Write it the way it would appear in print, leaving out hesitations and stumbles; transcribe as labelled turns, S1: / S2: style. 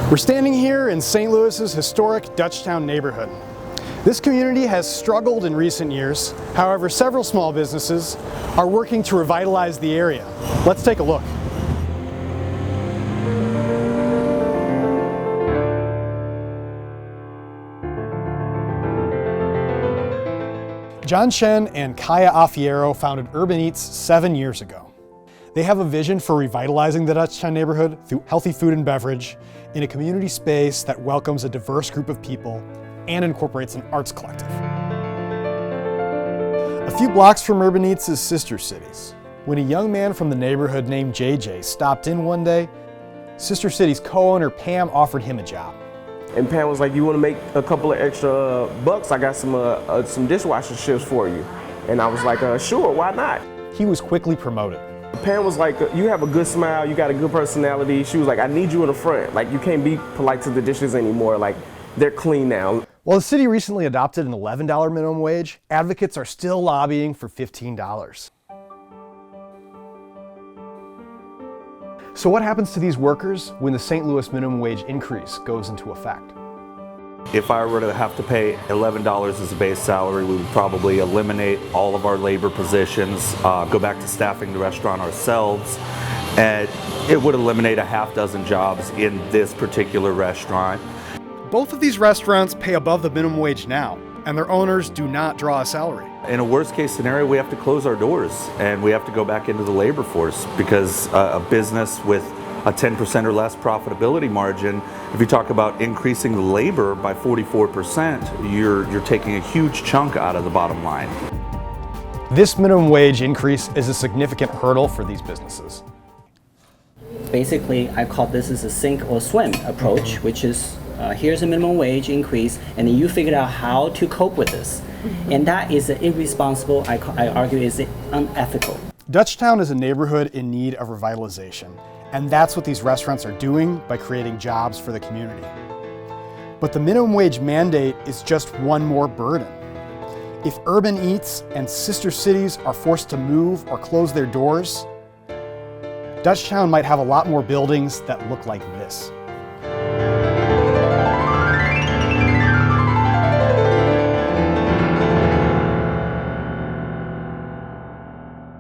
S1: We're standing here in St. Louis's historic Dutchtown neighborhood. This community has struggled in recent years. However, several small businesses are working to revitalize the area. Let's take a look. John Chen and Kaya Afiero founded Urban Eats 7 years ago. They have a vision for revitalizing the Dutchtown neighborhood through healthy food and beverage in a community space that welcomes a diverse group of people and incorporates an arts collective. A few blocks from Urban Eats is Sister Cities. When a young man from the neighborhood named JJ stopped in one day, Sister Cities co-owner Pam offered him a job.
S2: And Pam was like, "You want to make a couple of extra bucks? I got some dishwasher shifts for you." And I was like, "Sure, why not?"
S1: He was quickly promoted.
S2: Pam was like, "You have a good smile, you got a good personality." She was like, "I need you in the front. Like, you can't be polite to the dishes anymore. Like, they're clean now."
S1: While the city recently adopted an $11 minimum wage, advocates are still lobbying for $15. So what happens to these workers when the St. Louis minimum wage increase goes into effect?
S3: If I were to have to pay $11 as a base salary, we would probably eliminate all of our labor positions, go back to staffing the restaurant ourselves, and it would eliminate a half dozen jobs in this particular restaurant.
S1: Both of these restaurants pay above the minimum wage now, and their owners do not draw a salary.
S3: In a worst case scenario, we have to close our doors and we have to go back into the labor force because a business with a 10% or less profitability margin, if you talk about increasing the labor by 44%, you're taking a huge chunk out of the bottom line.
S1: This minimum wage increase is a significant hurdle for these businesses.
S4: Basically, I call this is a sink or swim approach, which is here's a minimum wage increase, and then you figure out how to cope with this. And that is irresponsible, I argue is unethical.
S1: Dutchtown is a neighborhood in need of revitalization, and that's what these restaurants are doing by creating jobs for the community. But the minimum wage mandate is just one more burden. If Urban Eats and Sister Cities are forced to move or close their doors, Dutchtown might have a lot more buildings that look like this.